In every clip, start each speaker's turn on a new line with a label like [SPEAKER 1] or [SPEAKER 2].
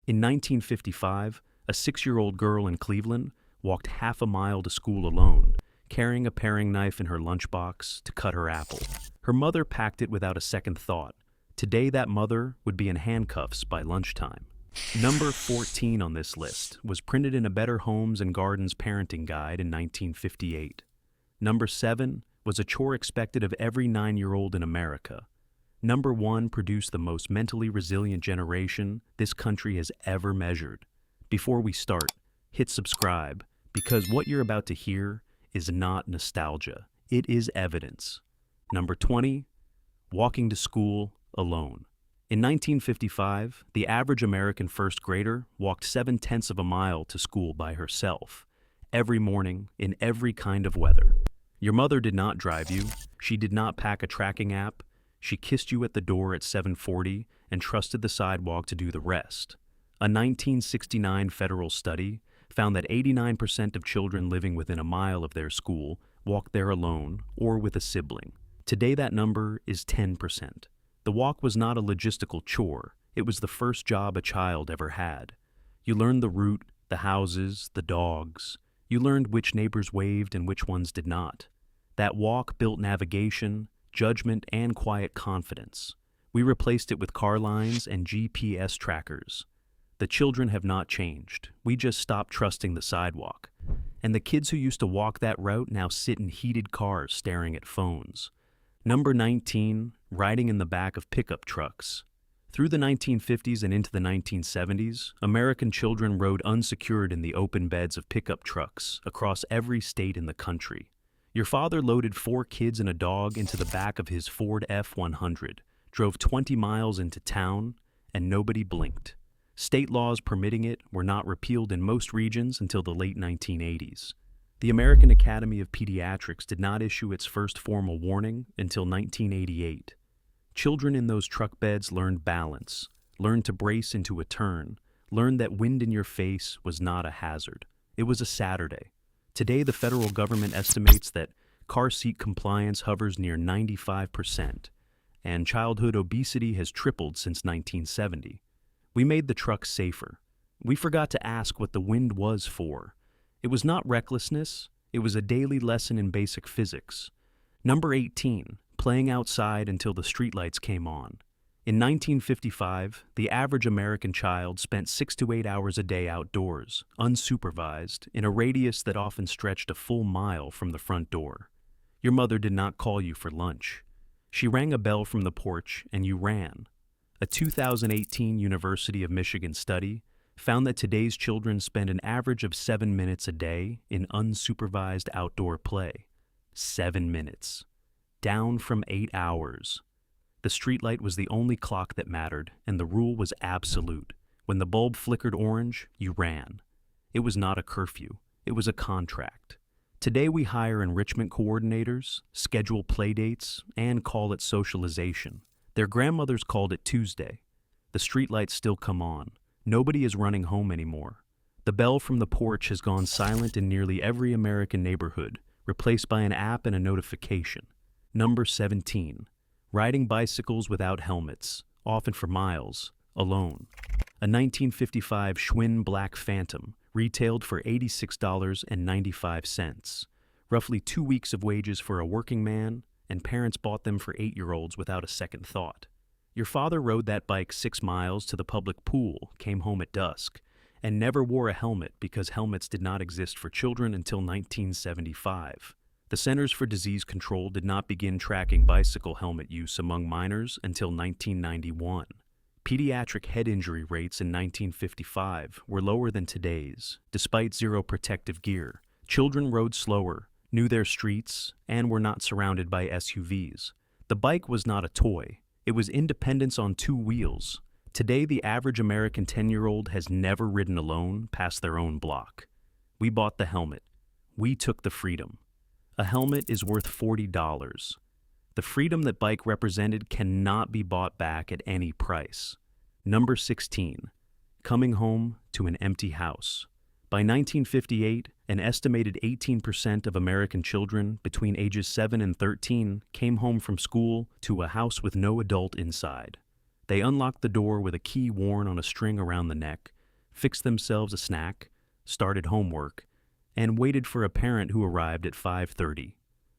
[SPEAKER 1] In 1955, a 6-year-old girl in Cleveland walked half a mile to school alone, carrying a paring knife in her lunchbox to cut her apple. Her mother packed it without a second thought. Today, that mother would be in handcuffs by lunchtime. Number 14 on this list was printed in a Better Homes and Gardens parenting guide in 1958. Number 7 was a chore expected of every 9-year-old in America. Number 1 produced the most mentally resilient generation this country has ever measured. Before we start, hit subscribe, because what you're about to hear is not nostalgia. It is evidence. Number 20, walking to school alone. In 1955, the average American first grader walked 7/10 of a mile to school by herself, every morning, in every kind of weather. Your mother did not drive you. She did not pack a tracking app. She kissed you at the door at 7:40 and trusted the sidewalk to do the rest. A 1969 federal study found that 89% of children living within a mile of their school walked there alone or with a sibling. Today, that number is 10%. The walk was not a logistical chore. It was the first job a child ever had. You learned the route, the houses, the dogs. You learned which neighbors waved and which ones did not. That walk built navigation, judgment, and quiet confidence. We replaced it with car lines and GPS trackers. The children have not changed. We just stopped trusting the sidewalk. And the kids who used to walk that route now sit in heated cars staring at phones. Number 19, riding in the back of pickup trucks. Through the 1950s and into the 1970s, American children rode unsecured in the open beds of pickup trucks across every state in the country. Your father loaded 4 kids and a dog into the back of his Ford F-100, drove 20 miles into town, and nobody blinked. State laws permitting it were not repealed in most regions until the late 1980s. The American Academy of Pediatrics did not issue its first formal warning until 1988. Children in those truck beds learned balance, learned to brace into a turn, learned that wind in your face was not a hazard. It was a Saturday. Today, the federal government estimates that car seat compliance hovers near 95%, and childhood obesity has tripled since 1970. We made the trucks safer. We forgot to ask what the wind was for. It was not recklessness, it was a daily lesson in basic physics. Number 18, playing outside until the streetlights came on. In 1955, the average American child spent 6 to 8 hours a day outdoors, unsupervised, in a radius that often stretched a full mile from the front door. Your mother did not call you for lunch. She rang a bell from the porch and you ran. A 2018 University of Michigan study found that today's children spend an average of 7 minutes a day in unsupervised outdoor play. 7 minutes. Down from 8 hours. The streetlight was the only clock that mattered, and the rule was absolute. When the bulb flickered orange, you ran. It was not a curfew. It was a contract. Today we hire enrichment coordinators, schedule playdates, and call it socialization. Their grandmothers called it Tuesday. The streetlights still come on. Nobody is running home anymore. The bell from the porch has gone silent in nearly every American neighborhood, replaced by an app and a notification. Number 17. Riding bicycles without helmets, often for miles, alone. A 1955 Schwinn Black Phantom retailed for $86.95, roughly 2 weeks of wages for a working man, and parents bought them for 8-year-olds without a second thought. Your father rode that bike 6 miles to the public pool, came home at dusk, and never wore a helmet because helmets did not exist for children until 1975. The Centers for Disease Control did not begin tracking bicycle helmet use among minors until 1991. Pediatric head injury rates in 1955 were lower than today's, despite zero protective gear. Children rode slower, knew their streets, and were not surrounded by SUVs. The bike was not a toy. It was independence on 2 wheels. Today, the average American 10-year-old has never ridden alone past their own block. We bought the helmet. We took the freedom. A helmet is worth $40. The freedom that bike represented cannot be bought back at any price. Number 16. Coming home to an empty house. By 1958, an estimated 18% of American children between ages 7 and 13 came home from school to a house with no adult inside. They unlocked the door with a key worn on a string around the neck, fixed themselves a snack, started homework, and waited for a parent who arrived at 5:30.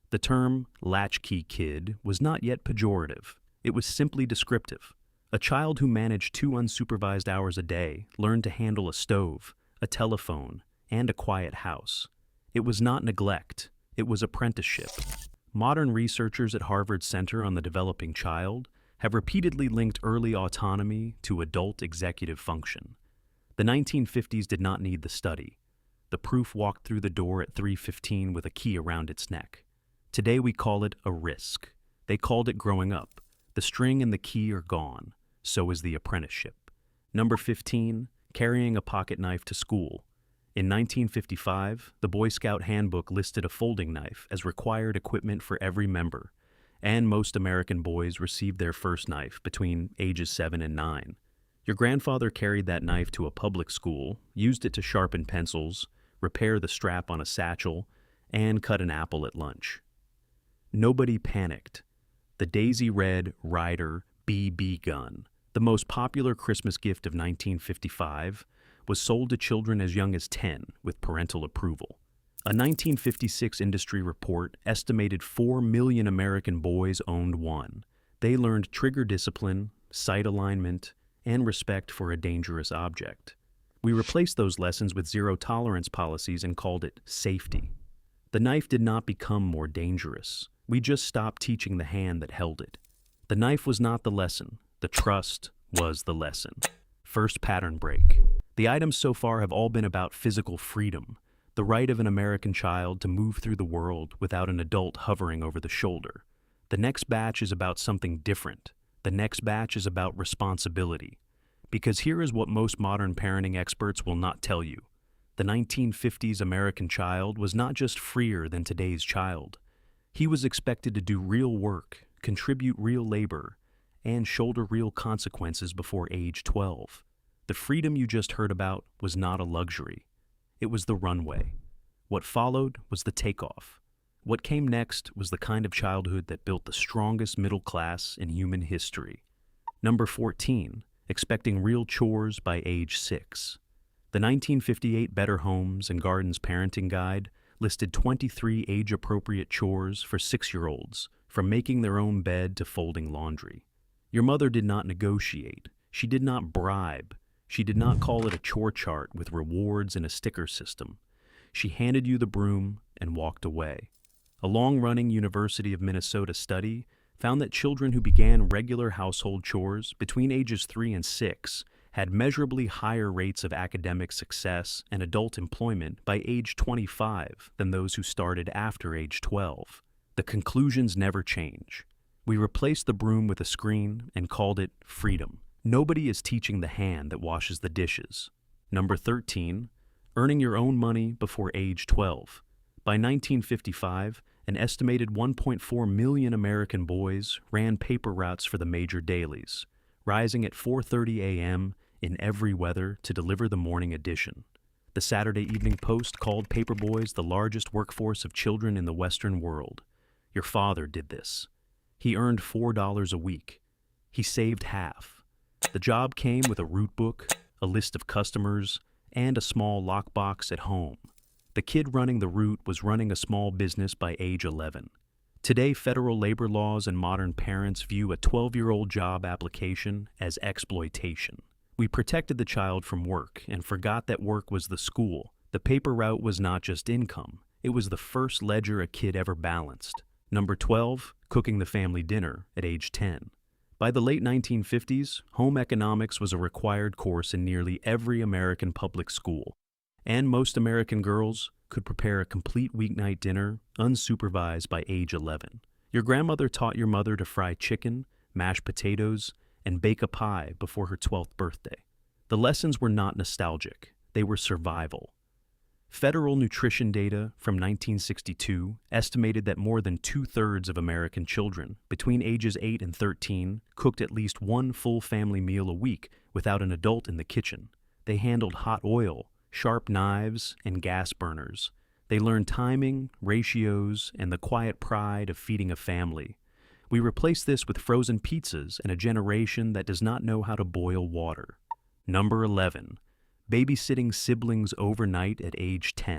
[SPEAKER 1] The term latchkey kid was not yet pejorative. It was simply descriptive. A child who managed 2 unsupervised hours a day learned to handle a stove, a telephone, and a quiet house. It was not neglect. It was apprenticeship. Modern researchers at Harvard Center on the Developing Child have repeatedly linked early autonomy to adult executive function. The 1950s did not need the study. The proof walked through the door at 3:15 with a key around its neck. Today we call it a risk. They called it growing up. The string and the key are gone. So is the apprenticeship. Number 15, carrying a pocket knife to school. In 1955, the Boy Scout handbook listed a folding knife as required equipment for every member, and most American boys received their first knife between ages 7 and 9. Your grandfather carried that knife to a public school, used it to sharpen pencils, repair the strap on a satchel, and cut an apple at lunch. Nobody panicked. The daisy red Ryder BB gun, the most popular Christmas gift of 1955, was sold to children as young as 10 with parental approval. A 1956 industry report estimated 4 million American boys owned one. They learned trigger discipline, sight alignment, and respect for a dangerous object. We replaced those lessons with zero-tolerance policies and called it safety. The knife did not become more dangerous. We just stopped teaching the hand that held it. The knife was not the lesson. The trust was the lesson. First pattern break. The items so far have all been about physical freedom, the right of an American child to move through the world without an adult hovering over the shoulder. The next batch is about something different. The next batch is about responsibility. Because here is what most modern parenting experts will not tell you. The 1950s American child was not just freer than today's child. He was expected to do real work, contribute real labor, and shoulder real consequences before age 12. The freedom you just heard about was not a luxury. It was the runway. What followed was the takeoff. What came next was the kind of childhood that built the strongest middle class in human history. Number 14, expecting real chores by age 6. The 1958 Better Homes and Gardens Parenting Guide listed 23 age-appropriate chores for 6-year-olds, from making their own bed to folding laundry. Your mother did not negotiate. She did not bribe. She did not call it a chore chart with rewards and a sticker system. She handed you the broom and walked away. A long-running University of Minnesota study found that children who began regular household chores between ages 3 and 6 had measurably higher rates of academic success and adult employment by age 25 than those who started after age 12. The conclusions never change. We replaced the broom with a screen and called it freedom. Nobody is teaching the hand that washes the dishes. Number 13, earning your own money before age 12. By 1955, an estimated 1.4 million American boys ran paper routes for the major dailies, rising at 4:30 a.m. in every weather to deliver the morning edition. The Saturday Evening Post called paperboys the largest workforce of children in the Western world. Your father did this. He earned $4 a week. He saved half. The job came with a route book, a list of customers, and a small lockbox at home. The kid running the route was running a small business by age 11. Today, federal labor laws and modern parents view a 12-year-old job application as exploitation. We protected the child from work and forgot that work was the school. The paper route was not just income. It was the first ledger a kid ever balanced. Number 12, cooking the family dinner at age 10. By the late 1950s, home economics was a required course in nearly every American public school, and most American girls could prepare a complete weeknight dinner unsupervised by age 11. Your grandmother taught your mother to fry chicken, mash potatoes, and bake a pie before her 12th birthday. The lessons were not nostalgic, they were survival. Federal nutrition data from 1962 estimated that more than 2/3 of American children between ages 8 and 13 cooked at least one full family meal a week without an adult in the kitchen. They handled hot oil, sharp knives, and gas burners. They learned timing, ratios, and the quiet pride of feeding a family. We replace this with frozen pizzas and a generation that does not know how to boil water. Number 11. babysitting siblings overnight at age 10.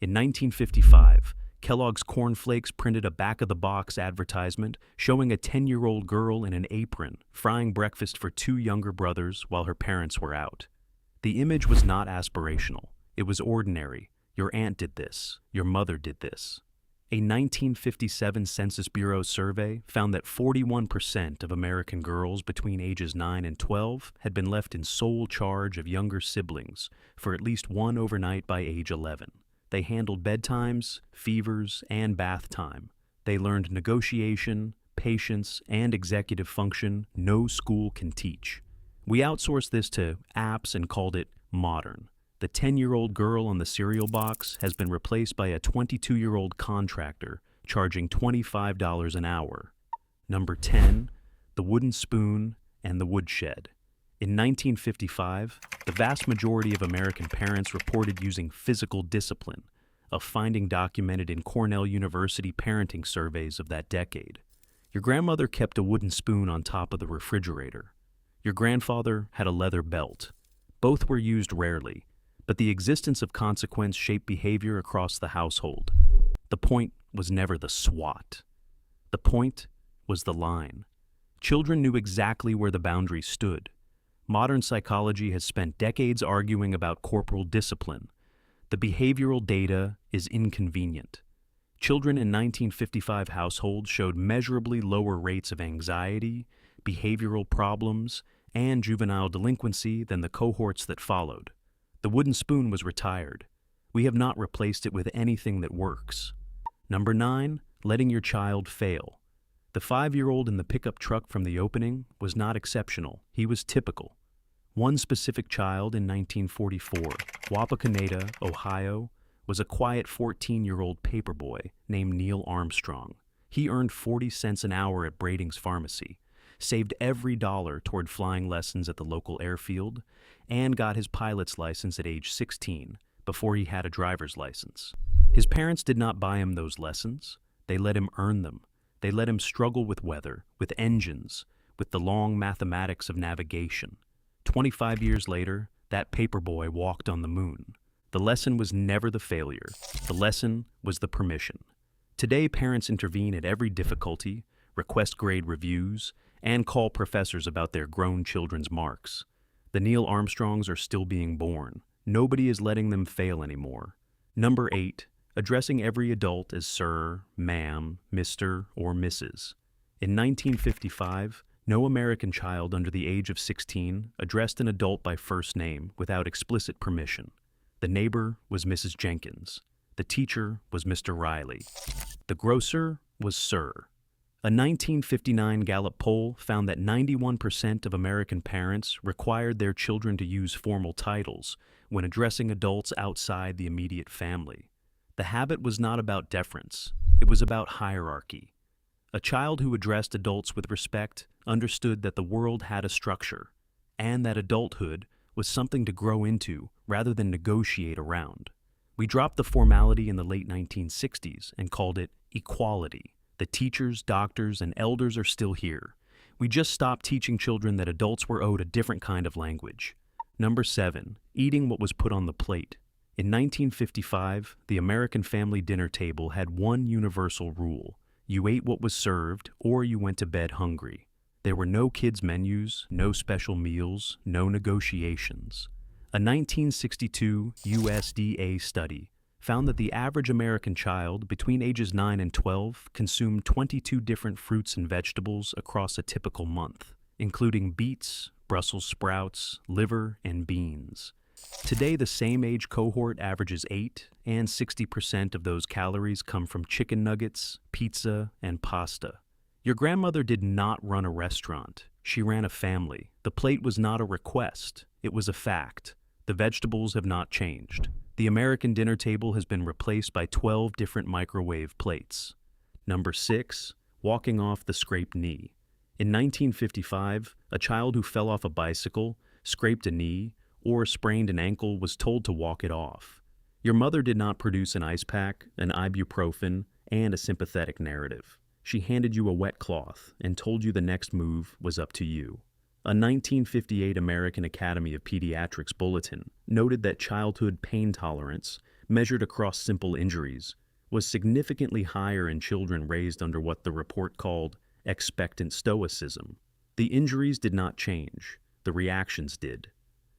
[SPEAKER 1] In 1955, Kellogg's Corn Flakes printed a back-of-the-box advertisement showing a 10-year-old girl in an apron frying breakfast for two younger brothers while her parents were out. The image was not aspirational. It was ordinary. Your aunt did this. Your mother did this. A 1957 Census Bureau survey found that 41% of American girls between ages 9 and 12 had been left in sole charge of younger siblings for at least one overnight by age 11. They handled bedtimes, fevers, and bath time. They learned negotiation, patience, and executive function no school can teach. We outsourced this to apps and called it modern. The 10-year-old girl on the cereal box has been replaced by a 22-year-old contractor charging $25 an hour. Number 10, the wooden spoon and the woodshed. In 1955, the vast majority of American parents reported using physical discipline, a finding documented in Cornell University parenting surveys of that decade. Your grandmother kept a wooden spoon on top of the refrigerator. Your grandfather had a leather belt. Both were used rarely, but the existence of consequence shaped behavior across the household. The point was never the SWAT. The point was the line. Children knew exactly where the boundaries stood. Modern psychology has spent decades arguing about corporal discipline. The behavioral data is inconvenient. Children in 1955 households showed measurably lower rates of anxiety, behavioral problems, and juvenile delinquency than the cohorts that followed. The wooden spoon was retired. We have not replaced it with anything that works. Number 9, letting your child fail. The 5-year-old in the pickup truck from the opening was not exceptional. He was typical. One specific child in 1944, Wapakoneta, Ohio, was a quiet 14-year-old paperboy named Neil Armstrong. He earned 40 cents an hour at Brading's Pharmacy, saved every dollar toward flying lessons at the local airfield, and got his pilot's license at age 16 before he had a driver's license. His parents did not buy him those lessons. They let him earn them. They let him struggle with weather, with engines, with the long mathematics of navigation. 25 years later, that paperboy walked on the moon. The lesson was never the failure. The lesson was the permission. Today, parents intervene at every difficulty, request grade reviews, and call professors about their grown children's marks. The Neil Armstrongs are still being born. Nobody is letting them fail anymore. Number 8, addressing every adult as sir, ma'am, Mr., or Mrs. In 1955, no American child under the age of 16 addressed an adult by first name without explicit permission. The neighbor was Mrs. Jenkins. The teacher was Mr. Riley. The grocer was Sir. A 1959 Gallup poll found that 91% of American parents required their children to use formal titles when addressing adults outside the immediate family. The habit was not about deference. It was about hierarchy. A child who addressed adults with respect understood that the world had a structure, and that adulthood was something to grow into rather than negotiate around. We dropped the formality in the late 1960s and called it equality. The teachers, doctors, and elders are still here. We just stopped teaching children that adults were owed a different kind of language. Number 7, eating what was put on the plate. In 1955, the American family dinner table had one universal rule. You ate what was served, or you went to bed hungry. There were no kids' menus, no special meals, no negotiations. A 1962 USDA study found that the average American child between ages 9 and 12 consumed 22 different fruits and vegetables across a typical month, including beets, Brussels sprouts, liver, and beans. Today, the same age cohort averages 8, and 60% of those calories come from chicken nuggets, pizza, and pasta. Your grandmother did not run a restaurant. She ran a family. The plate was not a request. It was a fact. The vegetables have not changed. The American dinner table has been replaced by 12 different microwave plates. Number 6, walking off the scraped knee. In 1955, a child who fell off a bicycle, scraped a knee, or sprained an ankle was told to walk it off. Your mother did not produce an ice pack, an ibuprofen, and a sympathetic narrative. She handed you a wet cloth and told you the next move was up to you. A 1958 American Academy of Pediatrics bulletin noted that childhood pain tolerance, measured across simple injuries, was significantly higher in children raised under what the report called expectant stoicism. The injuries did not change, the reactions did.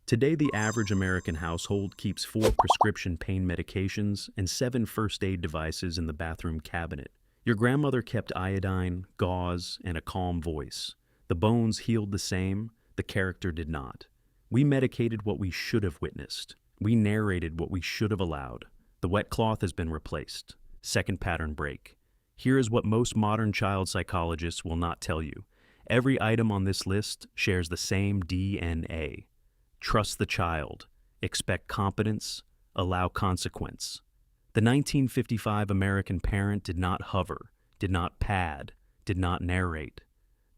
[SPEAKER 1] Today, the average American household keeps 4 prescription pain medications and 7 first aid devices in the bathroom cabinet. Your grandmother kept iodine, gauze, and a calm voice. The bones healed the same, the character did not. We medicated what we should have witnessed. We narrated what we should have allowed. The wet cloth has been replaced. Second pattern break. Here is what most modern child psychologists will not tell you. Every item on this list shares the same DNA. Trust the child. Expect competence. Allow consequence. The 1955 American parent did not hover, did not pad, did not narrate.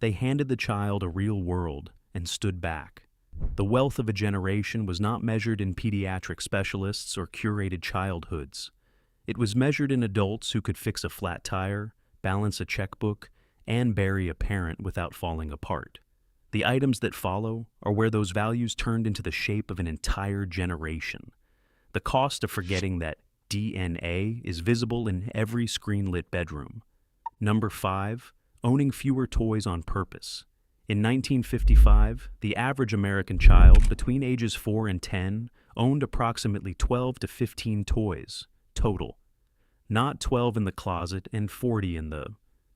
[SPEAKER 1] They handed the child a real world and stood back. The wealth of a generation was not measured in pediatric specialists or curated childhoods. It was measured in adults who could fix a flat tire, balance a checkbook, and bury a parent without falling apart. The items that follow are where those values turned into the shape of an entire generation. The cost of forgetting that DNA is visible in every screen-lit bedroom. Number 5, owning fewer toys on purpose. In 1955, the average American child between ages 4 and 10 owned approximately 12 to 15 toys, total. Not 12 in the closet and 40 in the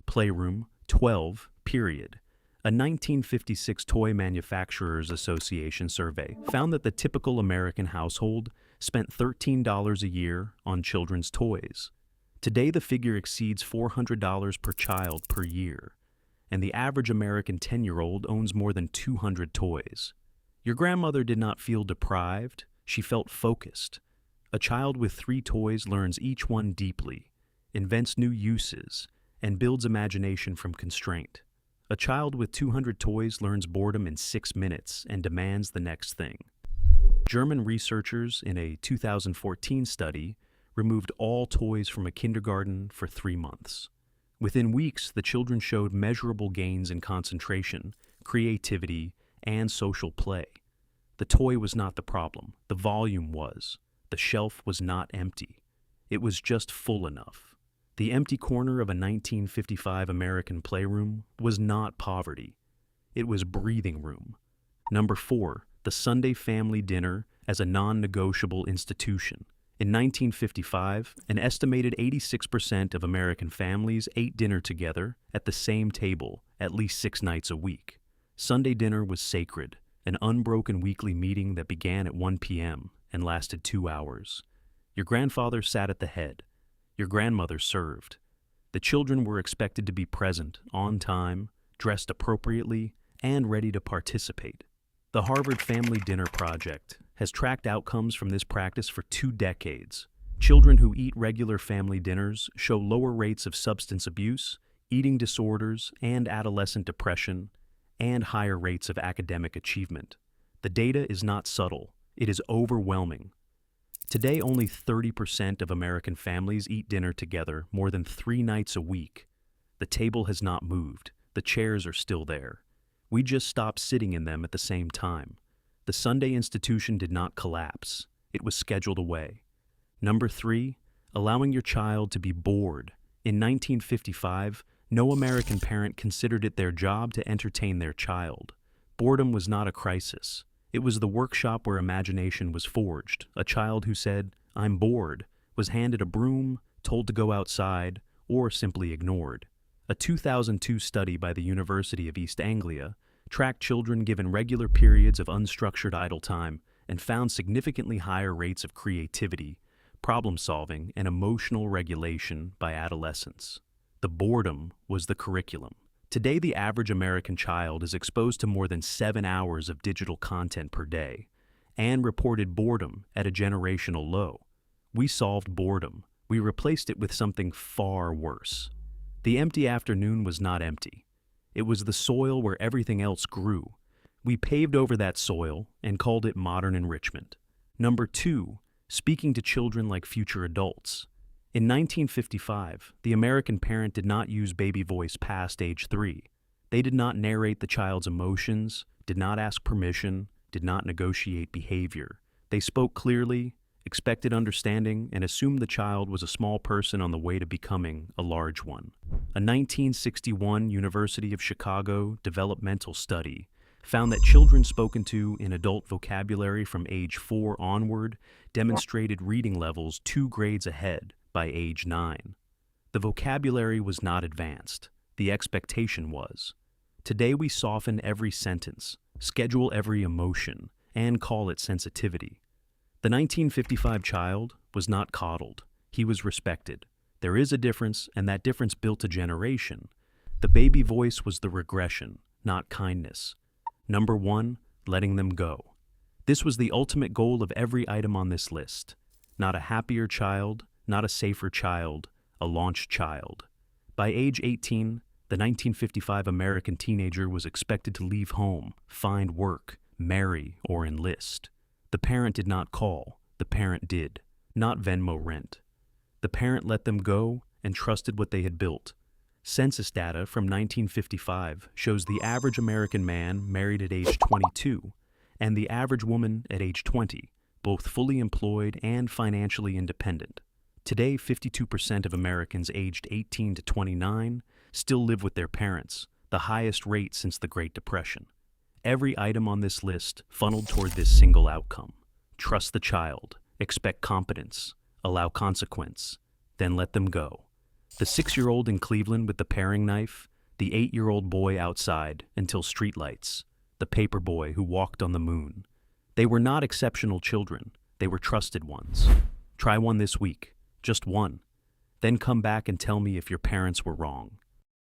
[SPEAKER 1] playroom, 12, period. A 1956 Toy Manufacturers Association survey found that the typical American household spent $13 a year on children's toys. Today, the figure exceeds $400 per child per year, and the average American 10-year-old owns more than 200 toys. Your grandmother did not feel deprived, she felt focused. A child with 3 toys learns each one deeply, invents new uses, and builds imagination from constraint. A child with 200 toys learns boredom in 6 minutes and demands the next thing. German researchers in a 2014 study removed all toys from a kindergarten for 3 months. Within weeks, the children showed measurable gains in concentration, creativity, and social play. The toy was not the problem, the volume was. The shelf was not empty. It was just full enough. The empty corner of a 1955 American playroom was not poverty. It was breathing room. Number 4, the Sunday family dinner as a non-negotiable institution. In 1955, an estimated 86% of American families ate dinner together at the same table at least 6 nights a week. Sunday dinner was sacred, an unbroken weekly meeting that began at 1 p.m. and lasted 2 hours. Your grandfather sat at the head. Your grandmother served. The children were expected to be present, on time, dressed appropriately, and ready to participate. The Harvard Family Dinner Project has tracked outcomes from this practice for 2 decades. Children who eat regular family dinners show lower rates of substance abuse, eating disorders, and adolescent depression, and higher rates of academic achievement. The data is not subtle. It is overwhelming. Today, only 30% of American families eat dinner together more than 3 nights a week. The table has not moved. The chairs are still there. We just stopped sitting in them at the same time. The Sunday institution did not collapse. It was scheduled away. Number 3, allowing your child to be bored. In 1955, no American parent considered it their job to entertain their child. Boredom was not a crisis. It was the workshop where imagination was forged. A child who said, "I'm bored," was handed a broom, told to go outside, or simply ignored. A 2002 study by the University of East Anglia tracked children given regular periods of unstructured idle time and found significantly higher rates of creativity, problem-solving, and emotional regulation by adolescents. The boredom was the curriculum. Today, the average American child is exposed to more than 7 hours of digital content per day and reported boredom at a generational low. We solved boredom. We replaced it with something far worse. The empty afternoon was not empty. It was the soil where everything else grew. We paved over that soil and called it modern enrichment. Number 2, speaking to children like future adults. In 1955, the American parent did not use baby voice past age 3. They did not narrate the child's emotions, did not ask permission, did not negotiate behavior. They spoke clearly, expected understanding, and assumed the child was a small person on the way to becoming a large one. A 1961 University of Chicago developmental study found that children spoken to in adult vocabulary from age 4 onward demonstrated reading levels 2 grades ahead by age 9. The vocabulary was not advanced. The expectation was. Today we soften every sentence, schedule every emotion, and call it sensitivity. The 1955 child was not coddled. He was respected. There is a difference, and that difference built a generation. The baby voice was the regression, not kindness. Number 1, letting them go. This was the ultimate goal of every item on this list. Not a happier child, not a safer child, a launched child. By age 18, the 1955 American teenager was expected to leave home, find work, marry, or enlist. The parent did not call, the parent did, not Venmo rent. The parent let them go and trusted what they had built. Census data from 1955 shows the average American man married at age 22 and the average woman at age 20, both fully employed and financially independent. Today, 52% of Americans aged 18 to 29 still live with their parents, the highest rate since the Great Depression. Every item on this list funneled toward this single outcome. Trust the child, expect competence, allow consequence, then let them go. The 6-year-old in Cleveland with the paring knife, the 8-year-old boy outside until streetlights, the paper boy who walked on the moon. They were not exceptional children, they were trusted ones. Try one this week, just one. Then come back and tell me if your parents were wrong.